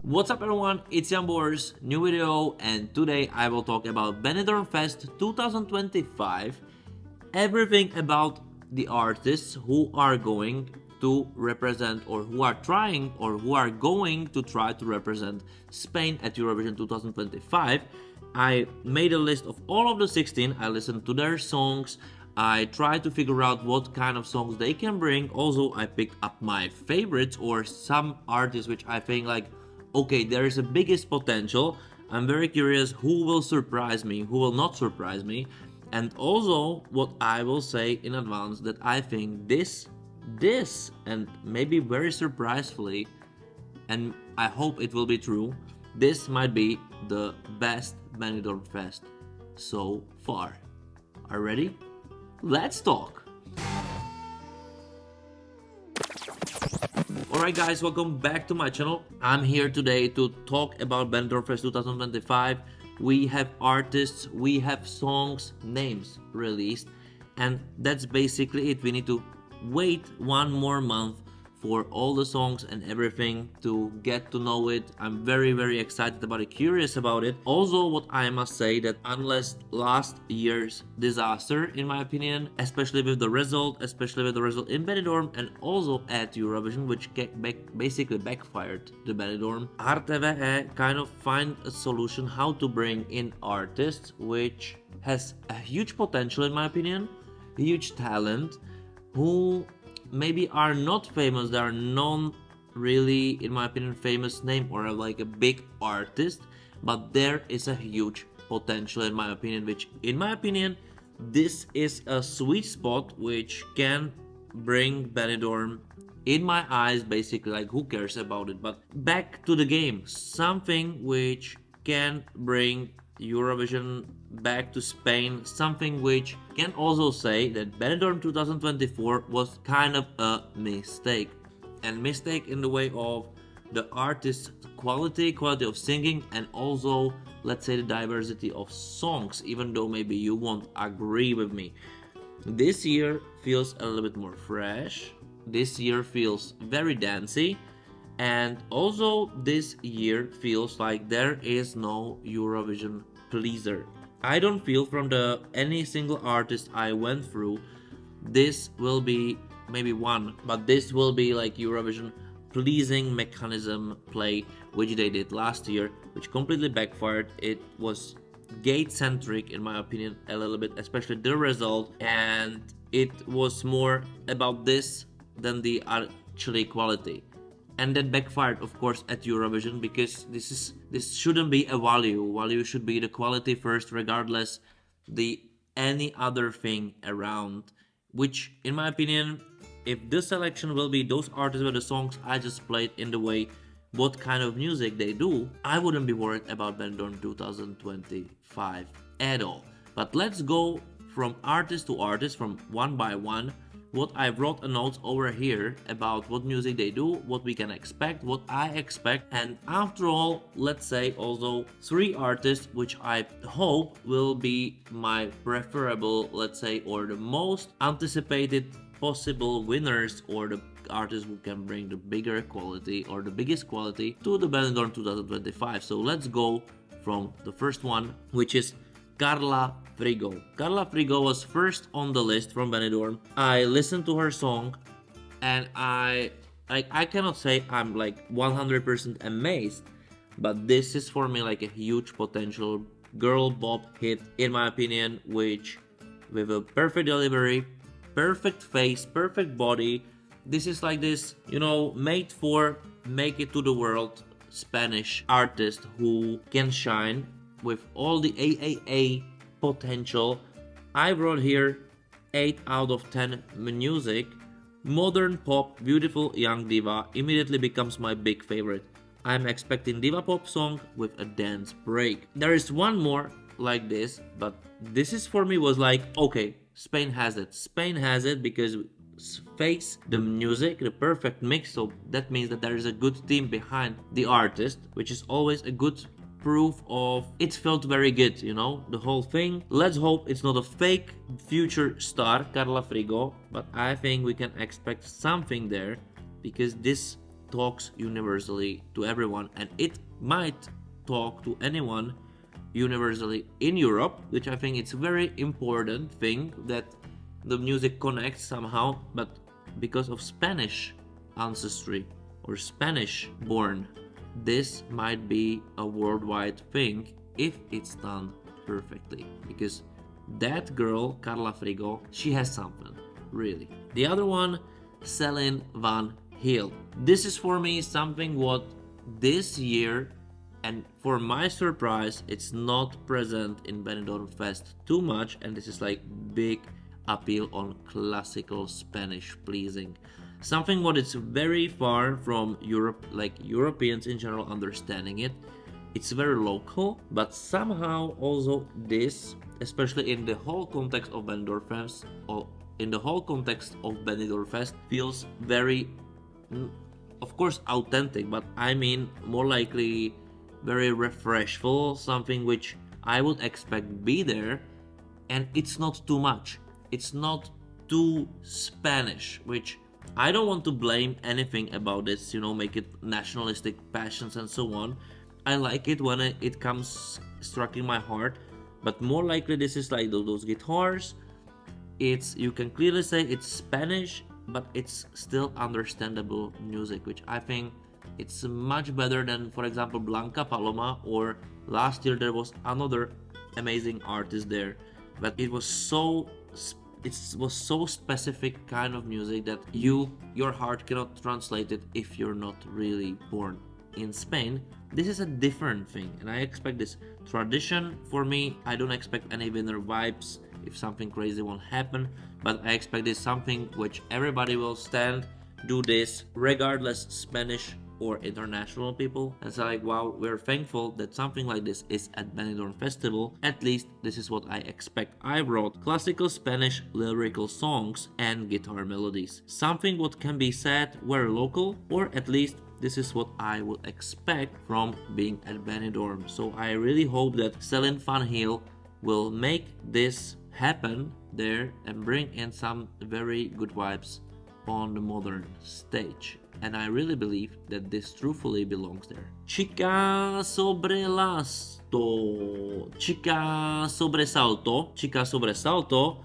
What's up everyone, it's Jan Boers, new video, and today I will talk about Benidorm Fest 2025, everything about the artists who are going to represent or who are trying or who are going to try to represent Spain at Eurovision 2025. I made a list of all of the 16, I listened to their songs, I tried to figure out what kind of songs they can bring. Also, I picked up my favorites or some artists which I think like, okay, there is a biggest potential. I'm very curious who will surprise me, who will not surprise me. And also what I will say in advance that I think this and maybe very surprisingly, and I hope it will be true, this might be the best Benidorm Fest so far. Are you ready? Let's talk! Alright guys, welcome back to my channel. I'm here today to talk about Benidorm Fest 2025. We have artists, we have songs, names released, and that's basically it. We need to wait one more month for all the songs and everything to get to know it. I'm very excited about it, curious about it. Also, what I must say that unless last year's disaster, in my opinion, especially with the result in Benidorm and also at Eurovision, which basically backfired to Benidorm, RTV kind of find a solution how to bring in artists which has a huge potential, in my opinion, huge talent, who maybe are not famous, they are non really, in my opinion, famous name or like a big artist, but there is a huge potential in my opinion, which in my opinion this is a sweet spot which can bring Benidorm, in my eyes, basically, like who cares about it, but back to the game, something which can bring Eurovision back to Spain, something which can also say that Benidorm 2024 was kind of a mistake, and mistake in the way of the artist's quality of singing, and also let's say the diversity of songs, even though maybe you won't agree with me. This year feels a little bit more fresh, this year feels very dancey, and also this year feels like there is no Eurovision pleaser. I don't feel from any single artist I went through this will be maybe one, but this will be like Eurovision pleasing mechanism play which they did last year, which completely backfired. It was gate centric in my opinion a little bit, especially the result, and it was more about this than the actually quality. And that backfired, of course, at Eurovision, because this shouldn't be a value. Value should be the quality first, regardless the any other thing around. Which, in my opinion, if the selection will be those artists with the songs I just played in the way, what kind of music they do, I wouldn't be worried about Benidorm 2025 at all. But let's go from artist to artist, from one by one. What I wrote a note over here about what music they do, what we can expect, what I expect, and after all, let's say also 3 artists which I hope will be my preferable, let's say, or the most anticipated possible winners, or the artists who can bring the bigger quality or the biggest quality to the Benidorm 2025. So let's go from the first one, which is Carla Fro. Carla Fro was first on the list from Benidorm. I listened to her song and I cannot say I'm like 100% amazed, but this is for me like a huge potential girl bop hit, in my opinion, which with a perfect delivery, perfect face, perfect body. This is like this, you know, made for make it to the world Spanish artist who can shine with all the AAA potential. I wrote here 8 out of 10 music. Modern pop, beautiful young diva immediately becomes my big favorite. I'm expecting diva pop song with a dance break. There is one more like this, but this is for me was like, okay, Spain has it. Spain has it because face the music, the perfect mix, so that means that there is a good team behind the artist, which is always a good proof of it felt very good, you know, the whole thing. Let's hope it's not a fake future star, Carla Fro, but I think we can expect something there, because this talks universally to everyone, and it might talk to anyone universally in Europe, which I think it's a very important thing that the music connects somehow, but because of Spanish ancestry or Spanish born, this might be a worldwide thing if it's done perfectly. Because that girl, Carla Fro, she has something, really. The other one, Celine Van Heel. This is for me something what this year, and for my surprise, it's not present in Benidorm Fest too much, and this is like big appeal on classical Spanish pleasing. Something what is very far from Europe, like Europeans in general understanding it. It's very local, but somehow also this, especially in the whole context of Benidorm Fest, or in the whole context of Benidorm Fest, feels very, of course, authentic, but I mean more likely very refreshful, something which I would expect be there, and it's not too much. It's not too Spanish, which I don't want to blame anything about this, make it nationalistic passions and so on. I like it when it comes striking my heart, but more likely this is like those guitars. You can clearly say it's Spanish, but it's still understandable music, which I think it's much better than, for example, Blanca Paloma, or last year there was another amazing artist there, but it was so specific kind of music that your heart cannot translate it if you're not really born in Spain. This is a different thing, and I expect this tradition. For me, I don't expect any winner vibes if something crazy won't happen, but I expect this something which everybody will stand, do this regardless Spanish or international people, and so like, wow, we're thankful that something like this is at Benidorm Festival. At least this is what I expect. I wrote classical Spanish lyrical songs and guitar melodies, something what can be said very local, or at least this is what I would expect from being at Benidorm. So I really hope that Celine Van Heel will make this happen there and bring in some very good vibes on the modern stage. And I really believe that this truthfully belongs there. Chica Sobresalto.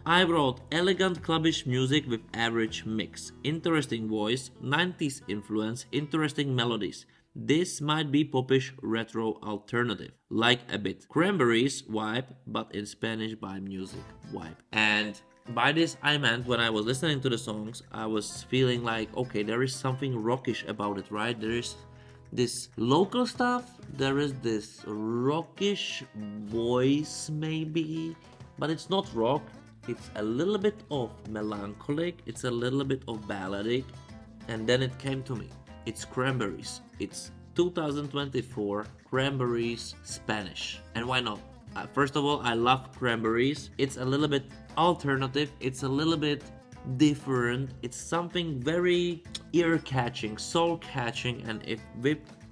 I wrote elegant clubbish music with average mix, interesting voice, 90s influence, interesting melodies. This might be popish retro alternative, like a bit Cranberries vibe, but in Spanish by music vibe. And by this I meant, when I was listening to the songs, I was feeling like, okay, there is something rockish about it, right? There is this local stuff, there is this rockish voice maybe, but it's not rock. It's a little bit of melancholic, it's a little bit of balladic, and then it came to me. It's Cranberries. It's 2024 Cranberries Spanish. And why not? First of all, I love Cranberries. It's a little bit alternative. It's a little bit different. It's something very ear-catching, soul-catching, and if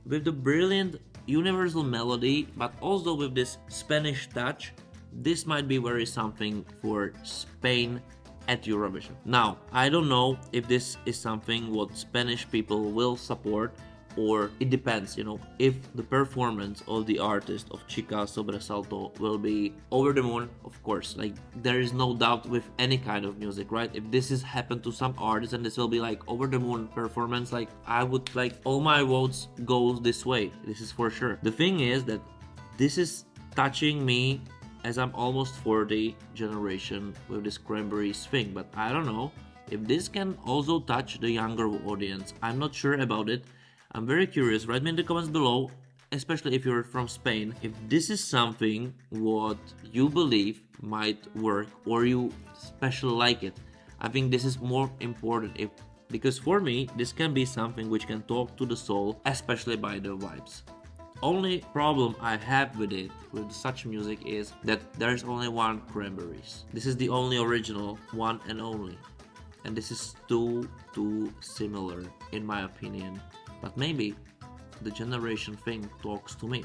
with the brilliant universal melody, but also with this Spanish touch, this might be very something for Spain at Eurovision. Now, I don't know if this is something what Spanish people will support, or it depends, if the performance of the artist of Chica Sobresalto will be over the moon. Of course, like, there is no doubt with any kind of music, right? If this has happened to some artists and this will be like over the moon performance, like, I would like all my votes go this way. This is for sure. The thing is that this is touching me as I'm almost 40 generation with this Cranberries thing, but I don't know if this can also touch the younger audience. I'm not sure about it. I'm very curious. Write me in the comments below, especially if you're from Spain, if this is something what you believe might work or you especially like it. I think this is more important, because for me this can be something which can talk to the soul, especially by the vibes. Only problem I have with it, with such music, is that there's only one Cranberries. This is the only original, one and only, and this is too similar in my opinion. But maybe the generation thing talks to me,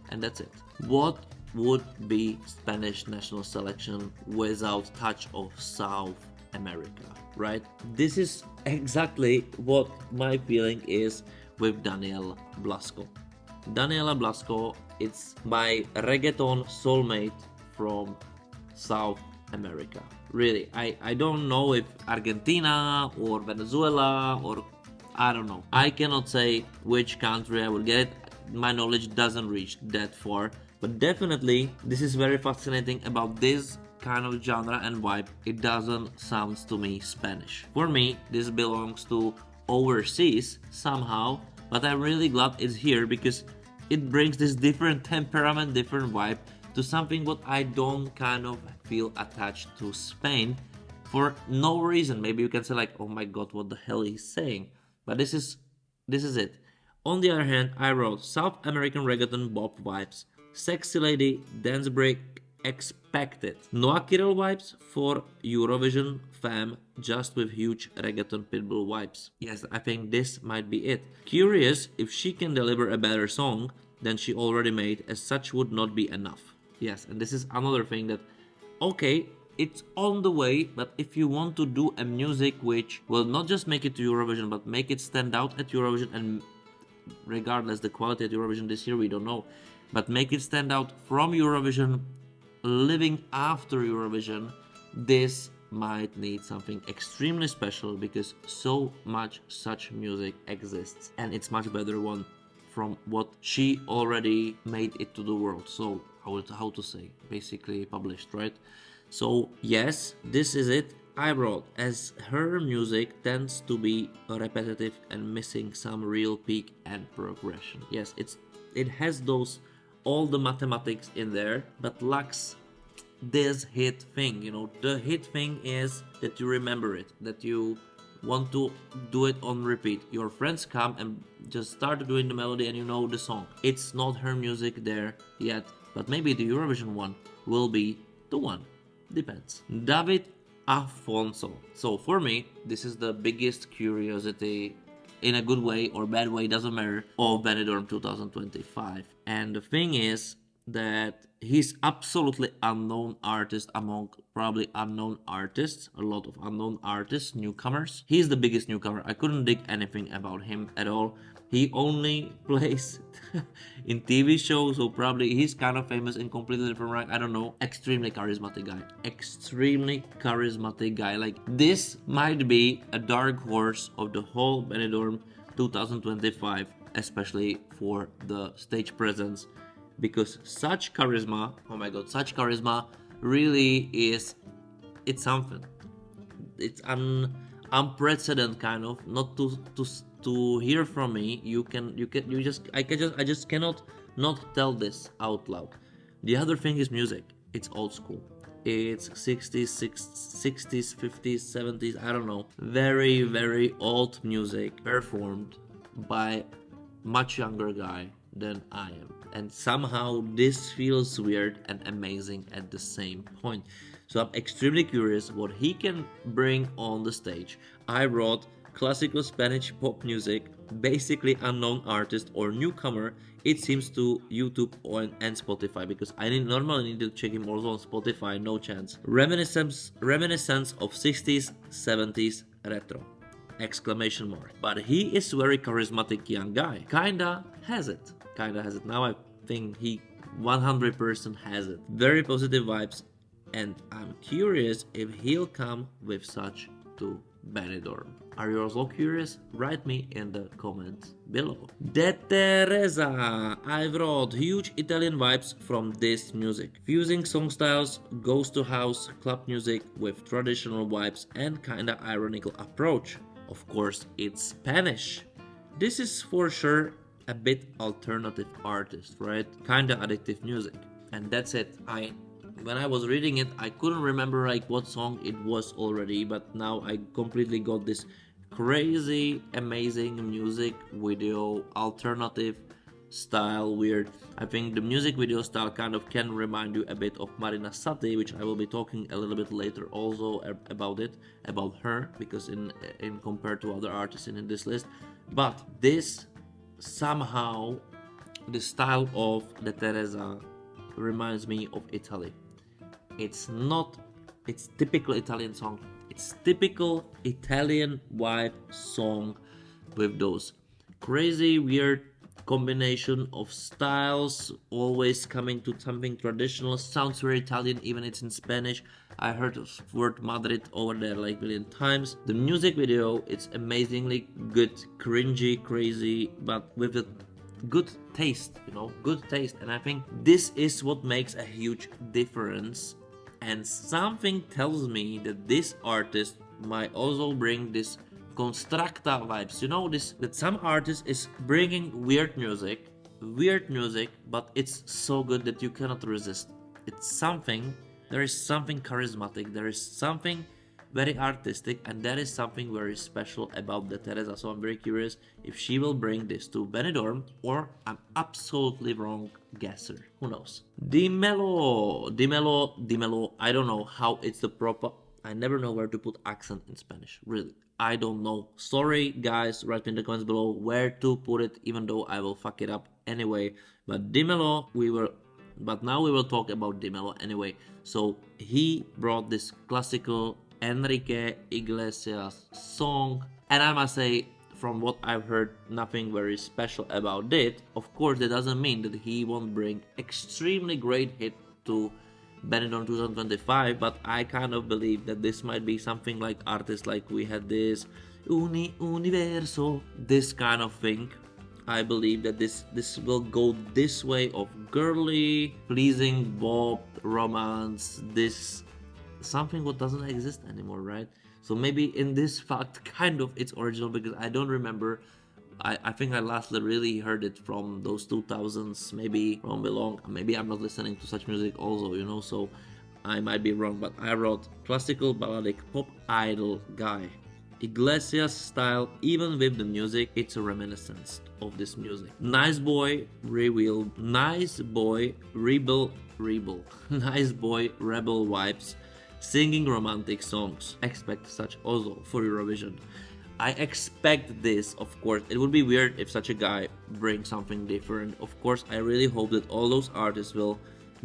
and that's it. What would be Spanish national selection without touch of South America, right? This is exactly what my feeling is with Daniela Blasco. Daniela Blasco, it's my reggaeton soulmate from South America. Really, I don't know if Argentina or Venezuela or I don't know. I cannot say which country I would get it. My knowledge doesn't reach that far. But definitely, this is very fascinating about this kind of genre and vibe. It doesn't sound to me Spanish. For me, this belongs to overseas somehow, but I'm really glad it's here because it brings this different temperament, different vibe to something what I don't kind of feel attached to Spain for no reason. Maybe you can say like, oh my god, what the hell he's saying? But this is it. On the other hand, I wrote South American reggaeton bop vibes, sexy lady, dance break, expected. Noah Kirel vibes for Eurovision fam, just with huge reggaeton pitbull vibes. Yes, I think this might be it. Curious if she can deliver a better song than she already made, as such would not be enough. Yes, and this is another thing that, okay, it's on the way, but if you want to do a music which will not just make it to Eurovision, but make it stand out at Eurovision, and regardless the quality at Eurovision this year, we don't know, but make it stand out from Eurovision, living after Eurovision, this might need something extremely special because so much such music exists, and it's much better one from what she already made it to the world. So how to say, basically published, right? So yes, this is it. I wrote, as her music tends to be repetitive and missing some real peak and progression. Yes, it has those all the mathematics in there, but lacks this hit thing. You know, the hit thing is that you remember it, that you want to do it on repeat. Your friends come and just start doing the melody and you know the song. It's not her music there yet, but maybe the Eurovision one will be the one. Depends. David Afonso. So for me, this is the biggest curiosity, in a good way or bad way, doesn't matter, of Benidorm 2025. And the thing is that he's absolutely unknown artist among probably unknown artists, a lot of unknown artists, newcomers. He's the biggest newcomer. I couldn't dig anything about him at all. He only plays in TV shows, so probably he's kind of famous in completely different rank. I don't know. Extremely charismatic guy. Extremely charismatic guy. Like, this might be a dark horse of the whole Benidorm 2025, especially for the stage presence, because such charisma, oh my god, such charisma really is, it's something. It's unprecedented kind of, not to hear from me. I just cannot not tell this out loud. The other thing is music. It's old school. It's 60s, 60s, 50s, 70s, I don't know. Very, very old music performed by much younger guy than I am. And somehow this feels weird and amazing at the same point. So I'm extremely curious what he can bring on the stage. I wrote classical Spanish pop music, basically unknown artist or newcomer, it seems, to YouTube and Spotify, because I normally need to check him also on Spotify, no chance. Reminiscence of 60s, 70s retro. Exclamation mark. But he is very charismatic young guy. Kinda has it. Now I think he 100% has it. Very positive vibes, and I'm curious if he'll come with such to Benidorm. Are you also curious? Write me in the comments below. De Teresa. I wrote huge Italian vibes from this music. Fusing song styles, goes to house, club music with traditional vibes and kinda ironical approach. Of course, it's Spanish. This is for sure a bit alternative artist, right? Kinda addictive music. And that's it. When I was reading it, I couldn't remember like what song it was already, but now I completely got this crazy, amazing music video, alternative style, weird. I think the music video style kind of can remind you a bit of Marina Sati, which I will be talking a little bit later also about her, because in compared to other artists in this list. But this somehow, the style of the Teresa reminds me of Italy. It's typical Italian song. It's typical Italian vibe song with those crazy weird combination of styles, always coming to something traditional. Sounds very Italian, even it's in Spanish. I heard the word Madrid over there like a million times. The music video, it's amazingly good, cringy, crazy, but with a good taste, good taste. And I think this is what makes a huge difference. And something tells me that this artist might also bring this constructa vibes, this that some artist is bringing weird music, but it's so good that you cannot resist. There is something charismatic, there is something very artistic, and that is something very special about the Teresa. So I'm very curious if she will bring this to Benidorm, or I'm absolutely wrong guesser. Who knows? Dimelo. I don't know how it's the proper. I never know where to put accent in Spanish. Really, I don't know. Sorry, guys. Write in the comments below where to put it, even though I will fuck it up anyway. But Dimelo, But now we will talk about Dimelo anyway. So he brought this classical Enrique Iglesias song, and I must say, from what I've heard, nothing very special about it. Of course, that doesn't mean that he won't bring extremely great hit to Benidorm 2025, but I kind of believe that this might be something like artists like we had this Universo, this kind of thing. I believe that this will go this way of girly, pleasing, bob, romance, this something what doesn't exist anymore, right? So maybe in this fact, kind of it's original, because I don't remember. I think I last really heard it from those 2000s, maybe from belong. Maybe I'm not listening to such music also, so I might be wrong, but I wrote classical balladic pop idol guy. Iglesias style, even with the music, it's a reminiscence of this music. Nice boy rebel, nice boy rebel, vibes, singing romantic songs. Expect such also for Eurovision. I expect this, of course. It would be weird if such a guy brings something different. Of course, I really hope that all those artists will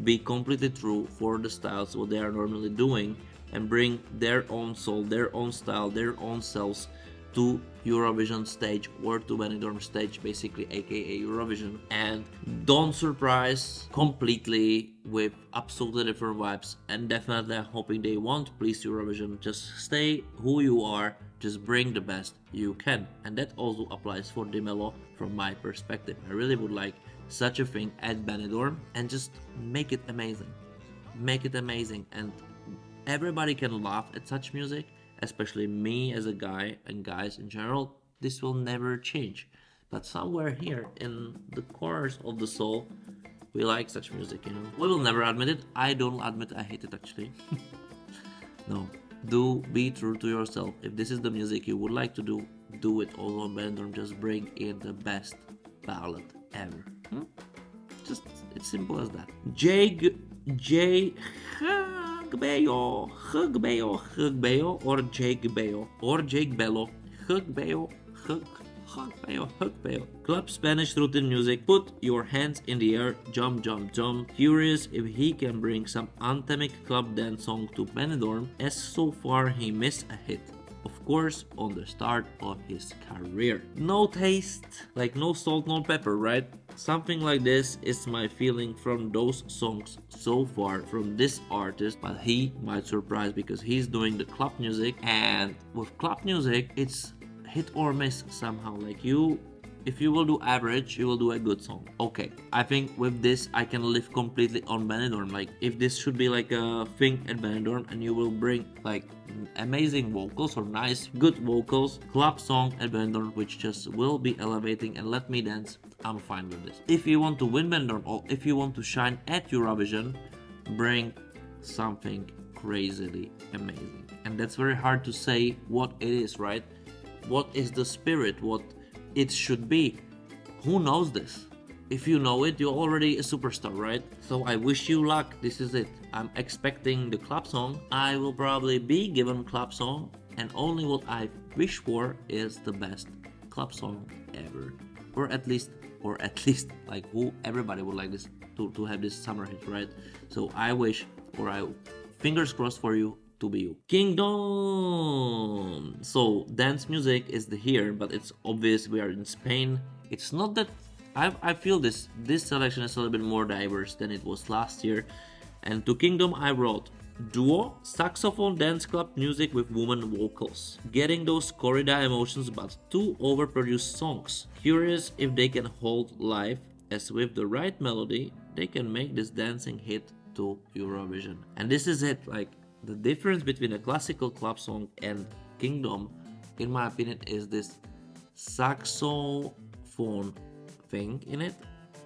be completely true for the styles what they are normally doing, and bring their own soul, their own style, their own selves to Eurovision stage, or to Benidorm stage, basically, aka Eurovision. And don't surprise completely with absolutely different vibes. And definitely I'm hoping they won't please Eurovision. Just stay who you are, just bring the best you can. And that also applies for Dimelo from my perspective. I really would like such a thing at Benidorm, and just make it amazing. Make it amazing, and everybody can laugh at such music, especially me as a guy, and guys in general. This will never change, but somewhere here in the corners of the soul, we like such music. We will never admit it. I don't admit I hate it, actually. No, be true to yourself. If this is the music you would like to do it also on Benidorm. Just bring in the best ballad ever. Just, it's simple as that. J Hugbeyo, or Jake Bayo, or Jake Bello, Hugbeyo. Club Spanish routine music. Put your hands in the air, jump, jump, jump. Curious if he can bring some anthemic club dance song to Benidorm, as so far he missed a hit. Of course, on the start of his career. No taste, like no salt, no pepper, right? Something like this is my feeling from those songs so far from this artist, but he might surprise because he's doing the club music, and with club music, it's hit or miss somehow. Like if you will do average, you will do a good song. Okay, I think with this I can live completely on Benidorm. Like if this should be like a thing at Benidorm, and you will bring like amazing vocals or nice good vocals, club song at Benidorm, which just will be elevating and let me dance, I'm fine with this. If you want to win Benidorm, or if you want to shine at Eurovision, bring something crazily amazing. And that's very hard to say what it is, right? What is the spirit, what it should be? Who knows this? If you know it, you're already a superstar, right? So I wish you luck. This is it. I'm expecting the club song. I will probably be given club song, and only what I wish for is the best club song ever, or at least like who everybody would like this to have this summer hit, right? So I wish, or I fingers crossed for you. to be you. Kingdom. So dance music is the here, but it's obvious we are in Spain. It's not that I feel this selection is a little bit more diverse than it was last year. And to Kingdom I wrote duo, saxophone dance club music with woman vocals. Getting those corrida emotions but too overproduced songs. Curious if they can hold live, as with the right melody, they can make this dancing hit to Eurovision. And this is it, like the difference between a classical club song and Kingdom, in my opinion, is this saxophone thing in it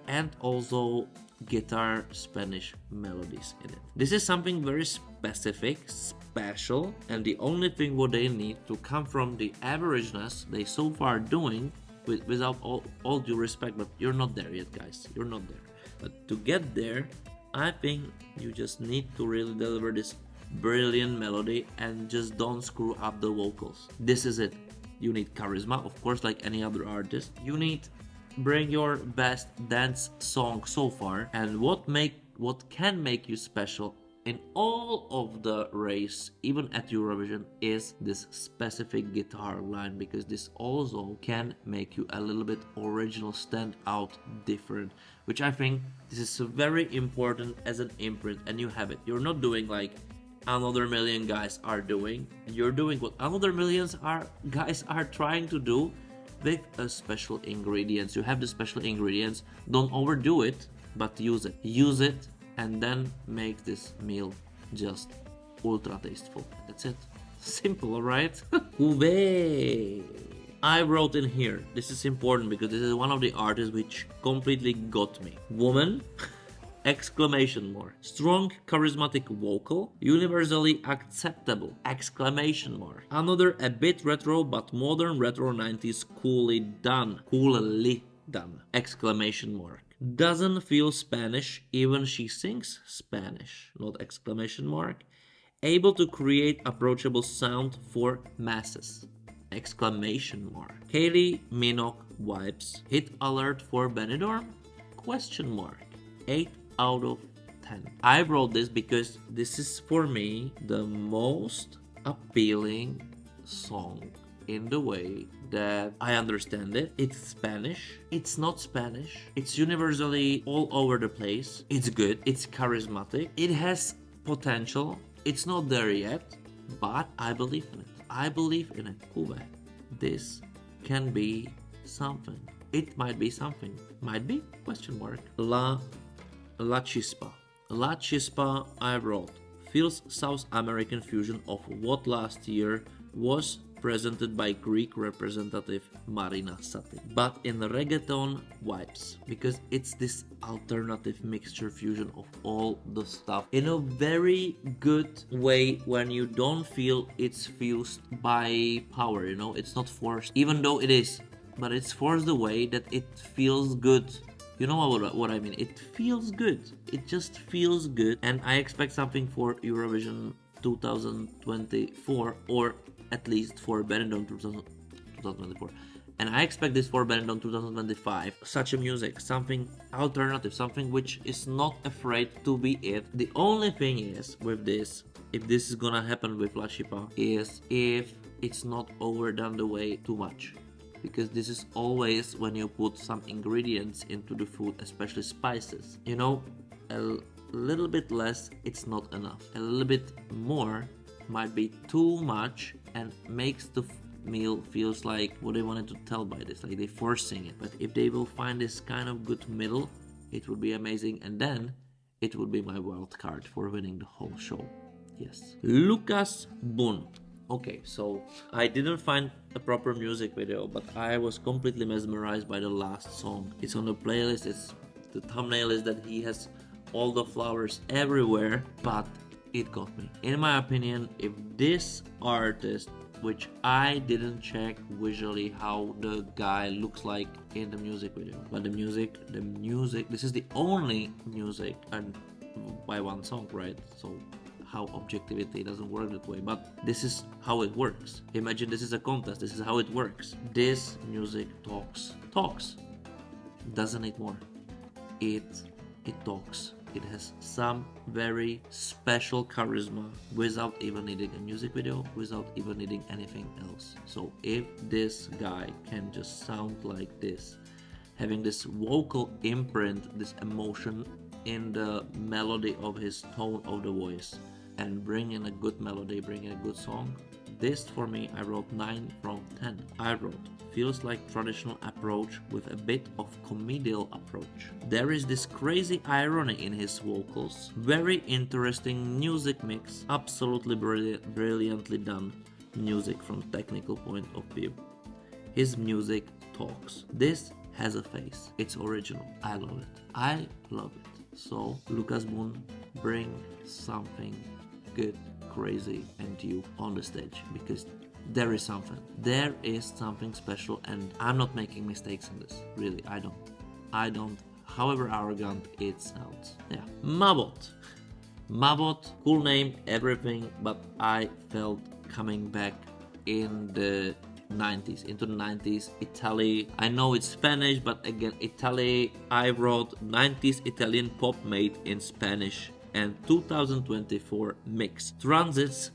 and also guitar Spanish melodies in it. This is something very specific, special, and the only thing what they need to come from the averageness they so far doing, without all due respect, but you're not there yet, guys. You're not there. But to get there, I think you just need to really deliver this brilliant melody and just don't screw up the vocals. This is it. You need charisma, of course, like any other artist. You need bring your best dance song so far, and what can make you special in all of the race, even at Eurovision, is this specific guitar line, because this also can make you a little bit original, stand out different, which I think this is very important as an imprint, and you have it. You're not doing like another million guys are doing. You're doing what another millions guys are trying to do with a special ingredients. You have the special ingredients. Don't overdo it, but use it. Use it and then make this meal just ultra tasteful. That's it. Simple, right? Uwe. I wrote in here, this is important because this is one of the artists which completely got me. Woman. Exclamation mark. Strong, charismatic vocal, universally acceptable. Exclamation mark. Another a bit retro but modern retro 90s coolly done. Coolly done. Exclamation mark. Doesn't feel Spanish, even she sings Spanish. Not exclamation mark. Able to create approachable sound for masses. Exclamation mark. Kylie Minogue vibes. Hit alert for Benidorm? Question mark. 8 out of 10. I wrote this because this is for me the most appealing song in the way that I understand it. It's Spanish. It's not Spanish. It's universally all over the place. It's good. It's charismatic. It has potential. It's not there yet, but I believe in it. I believe in it. Uwe, this can be something. It might be something. Might be? Question mark. La Chispa. La Chispa, I wrote, feels South American fusion of what last year was presented by Greek representative Marina Sati, but in reggaeton vibes, because it's this alternative mixture fusion of all the stuff in a very good way when you don't feel it's fused by power, you know, it's not forced, even though it is, but it's forced the way that it feels good. You know what I mean? It feels good. It just feels good. And I expect something for Eurovision 2024, or at least for Benidorm 2024. And I expect this for Benidorm 2025. Such a music, something alternative, something which is not afraid to be it. The only thing is with this, if this is gonna happen with La Chispa, is if it's not overdone the way too much. Because this is always when you put some ingredients into the food, especially spices. You know, a little bit less, it's not enough. A little bit more might be too much and makes the meal feels like what they wanted to tell by this, like they're forcing it. But if they will find this kind of good middle, it would be amazing, and then it would be my wild card for winning the whole show. Yes. Lucas Bun. Okay, so I didn't find a proper music video, but I was completely mesmerized by the last song. It's on the playlist. It's the thumbnail is that he has all the flowers everywhere, but it got me. In my opinion, if this artist, which I didn't check visually how the guy looks like in the music video, but the music, this is the only music and by one song, right? So how objectivity doesn't work that way, but this is how it works. Imagine this is a contest. This is how it works. This music talks, doesn't need more. It talks. it has some very special charisma without even needing a music video, without even needing anything else. So if this guy can just sound like this, having this vocal imprint, this emotion in the melody of his tone of the voice, and bring in a good melody, bring in a good song, this for me, I wrote 9 from 10. I wrote, feels like traditional approach with a bit of comedial approach. There is this crazy irony in his vocals, very interesting music mix, absolutely brilliantly done music from technical point of view. His music talks. This has a face. It's original. I love it. I love it. So, Lucas Boone, bring something good, crazy, and you on the stage, because there is something. There is something special, and I'm not making mistakes in this. Really, I don't. However arrogant it sounds. Yeah. Mabot. Mabot, cool name, everything, but I felt coming back in the 90s, into the 90s, Italy. I know it's Spanish, but again, Italy. I wrote 90s Italian pop made in Spanish and 2024 mix. Transits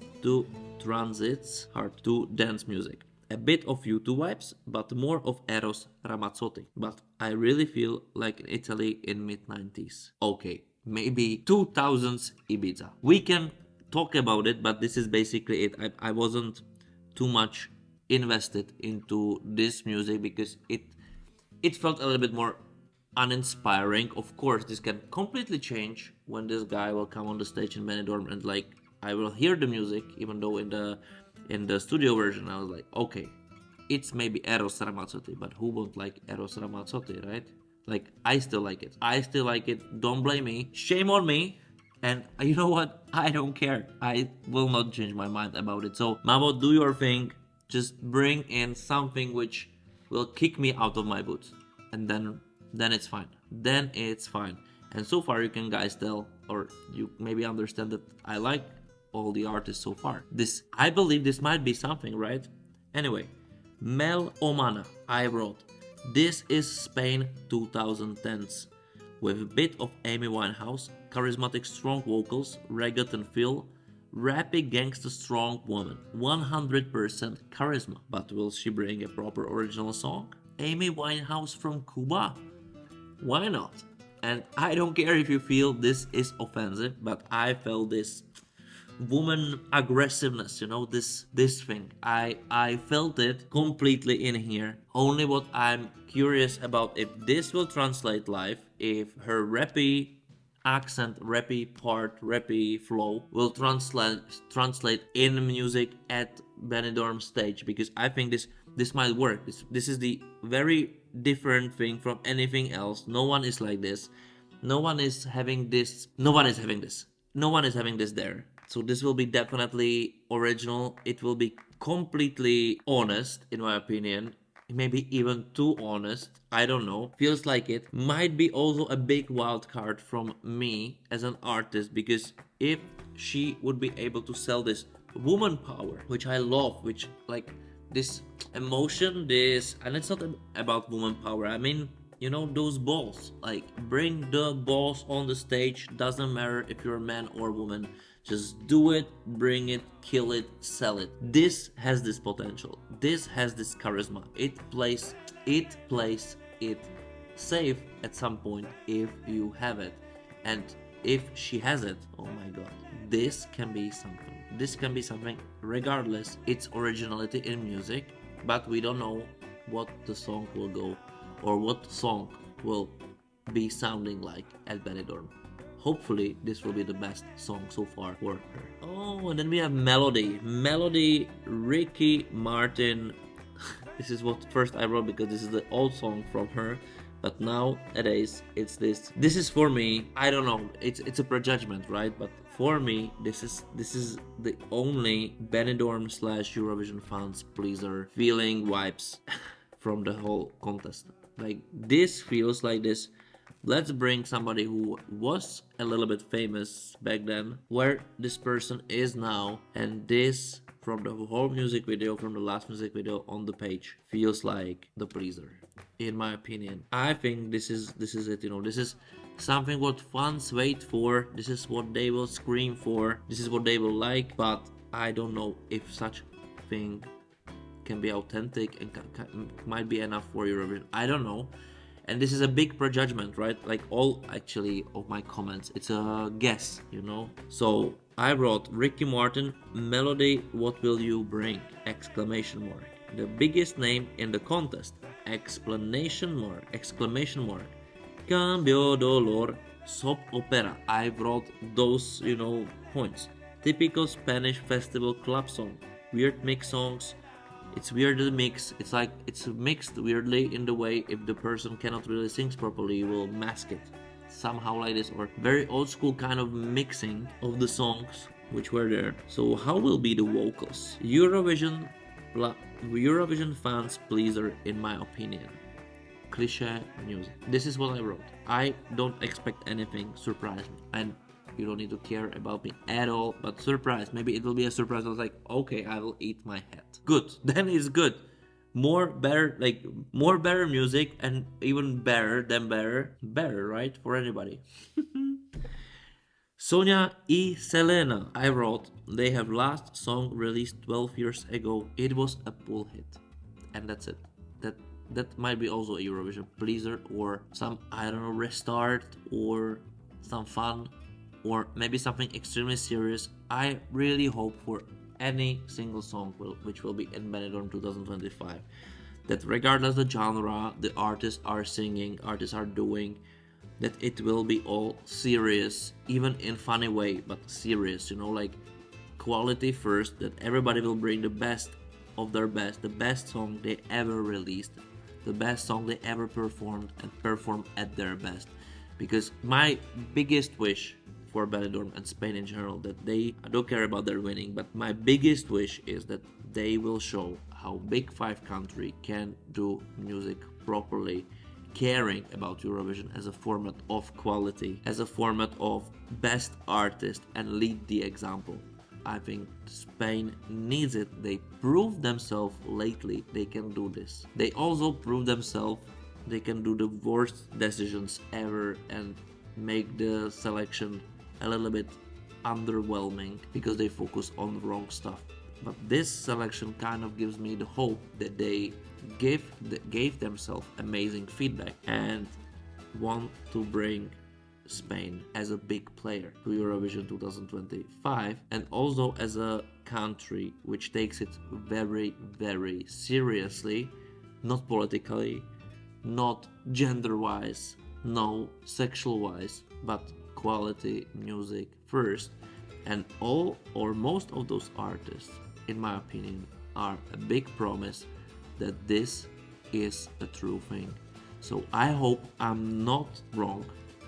hard to dance music. A bit of U2 vibes, but more of Eros Ramazzotti. But I really feel like in Italy in mid-90s. Okay, maybe 2000s Ibiza. We can talk about it, but this is basically it. I wasn't too much invested into this music because it felt a little bit more uninspiring. Of course, this can completely change when this guy will come on the stage in Benidorm, and like I will hear the music, even though in the studio version I was like, okay, it's maybe Eros Ramazzotti, but who won't like Eros Ramazzotti, right? Like I still like it. Don't blame me. Shame on me. And you know what? I don't care. I will not change my mind about it. So Mabo, do your thing. Just bring in something which will kick me out of my boots, and then it's fine. Then it's fine. And so far, you can guys tell, or you maybe understand that I like all the artists so far. I believe this might be something, right? Anyway, Mel Omana, I wrote, this is Spain 2010s, with a bit of Amy Winehouse, charismatic strong vocals, reggaeton feel, rappy gangster strong woman, 100% charisma. But will she bring a proper original song? Amy Winehouse from Cuba? Why not? And I don't care if you feel this is offensive, but I felt this woman aggressiveness, this thing. I felt it completely in here. Only what I'm curious about, if this will translate live, if her rappy accent, rappy part, rappy flow will translate in music at Benidorm stage, because I think this might work. This is the very different thing from anything else. No one is like this. No one is having this. No one is having this. No one is having this there. So this will be definitely original. It will be completely honest, in my opinion. Maybe even too honest. I don't know. Feels like it. Might be also a big wild card from me as an artist, because if she would be able to sell this woman power, which I love, which like this emotion, and it's not about woman power. I mean, those balls. Like, bring the balls on the stage. Doesn't matter if you're a man or woman. Just do it, bring it, kill it, sell it. This has this potential. This has this charisma. It plays it safe at some point if you have it. And if she has it, oh my god, this can be something. This can be something regardless its originality in music, but we don't know what the song will go, or what song will be sounding like at Benidorm. Hopefully this will be the best song so far for her. Oh, and then we have Melody, Ricky Martin. This is what first I wrote, because this is the old song from her, but nowadays it's this. This is for me, I don't know, it's a prejudgment, right? But for me, this is the only Benidorm / Eurovision fans pleaser feeling vibes from the whole contest. Like, this feels like this. Let's bring somebody who was a little bit famous back then, where this person is now, and this, from the whole music video, from the last music video on the page, feels like the pleaser, in my opinion. I think this is it. something what fans wait for. This is what they will scream for. This is what they will like. But I don't know if such thing can be authentic and might be enough for Eurovision. I don't know. And this is a big prejudgment, right? Like all actually of my comments, it's a guess, you know. So I wrote Ricky Martin, Melody, What Will You Bring? Exclamation mark. The biggest name in the contest. Exclamation mark. Exclamation mark. Cambio dolor. Soap opera. I wrote those, you know, points. Typical Spanish festival club song. Weird mix songs. It's weirdly mixed. It's like it's mixed weirdly in the way if the person cannot really sing properly, you will mask it somehow like this, or very old school kind of mixing of the songs which were there. So how will be the vocals? Eurovision fans pleaser in my opinion. Cliche music. This is what I wrote. I don't expect anything surprise me, and you don't need to care about me at all, but surprise. Maybe it will be a surprise. I was like, okay, I will eat my head. Good. Then it's good. More better music, and even better than better, right? For anybody. Sonia y Selena. I wrote, they have last song released 12 years ago. It was a pull hit. And that's it. That might be also a Eurovision pleaser, or some, I don't know, restart, or some fun, or maybe something extremely serious. I really hope for any single song which will be in Benidorm 2025, that regardless the genre the artists are singing, artists are doing, that it will be all serious, even in funny way, but serious, you know, like quality first, that everybody will bring the best of their best, the best song they ever released, the best song they ever performed, and perform at their best. Because my biggest wish for Benidorm and Spain in general, that I don't care about their winning, but my biggest wish is that they will show how Big Five country can do music properly, caring about Eurovision as a format of quality, as a format of best artist, and lead the example. I think Spain needs it. They proved themselves lately they can do this. They also proved themselves they can do the worst decisions ever and make the selection a little bit underwhelming because they focus on the wrong stuff. But this selection kind of gives me the hope that they gave themselves amazing feedback and want to bring Spain as a big player to Eurovision 2025, and also as a country which takes it very, very seriously, not politically, not gender-wise, no sexual-wise, but quality music first. And all or most of those artists, in my opinion, are a big promise that this is a true thing. So I hope I'm not wrong.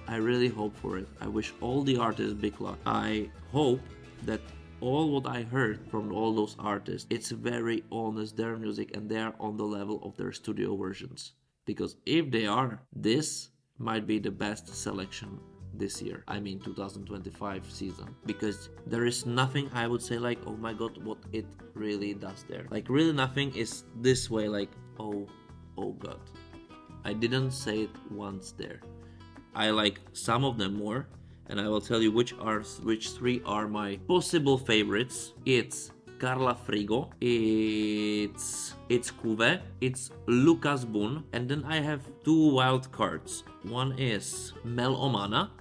I really hope for it. I wish all the artists big luck. I hope that all what I heard from all those artists, it's very honest, their music, and they are on the level of their studio versions. Because if they are, this might be the best selection this year. I mean 2025 season. Because there is nothing I would say like, oh my god, what it really does there. Like really nothing is this way like, oh god. I didn't say it once there. I like some of them more, and I will tell you which three are my possible favorites. It's Carla Fro, it's Kiiv, it's Lucas Boon, and then I have two wild cards. One is Melana.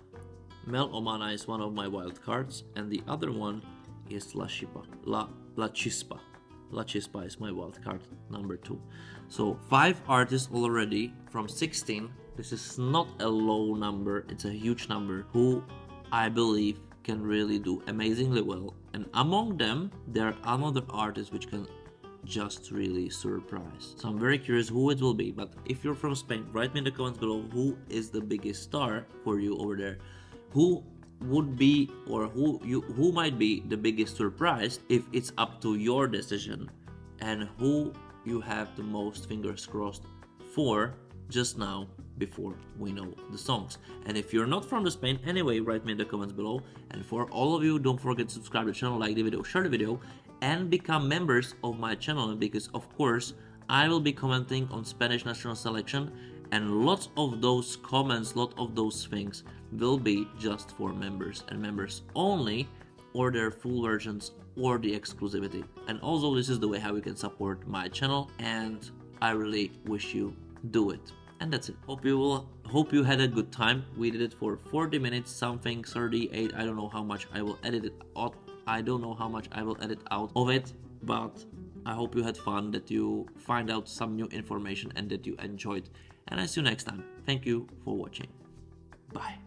Melana is one of my wild cards, and the other one is La Chispa. La Chispa. La Chispa is my wild card number 2. So 5 artists already from 16. This is not a low number, it's a huge number, who I believe can really do amazingly well. And among them, there are another artists which can just really surprise. So I'm very curious who it will be. But if you're from Spain, write me in the comments below who is the biggest star for you over there. Who would be, or who might be the biggest surprise if it's up to your decision, and who you have the most fingers crossed for just now before we know the songs. And if you're not from the Spain anyway, write me in the comments below. And for all of you, don't forget to subscribe to the channel, like the video, share the video, and become members of my channel, because of course I will be commenting on Spanish national selection and lots of those comments, lot of those things will be just for members and members only, or their full versions or the exclusivity. And also this is the way how you can support my channel, and I really wish you do it. And that's it. Hope you had a good time. We did it for 40 minutes, something 38. I don't know how much I will edit it out. I don't know how much I will edit out of it, but I hope you had fun, that you find out some new information and that you enjoyed. And I see you next time. Thank you for watching. Bye.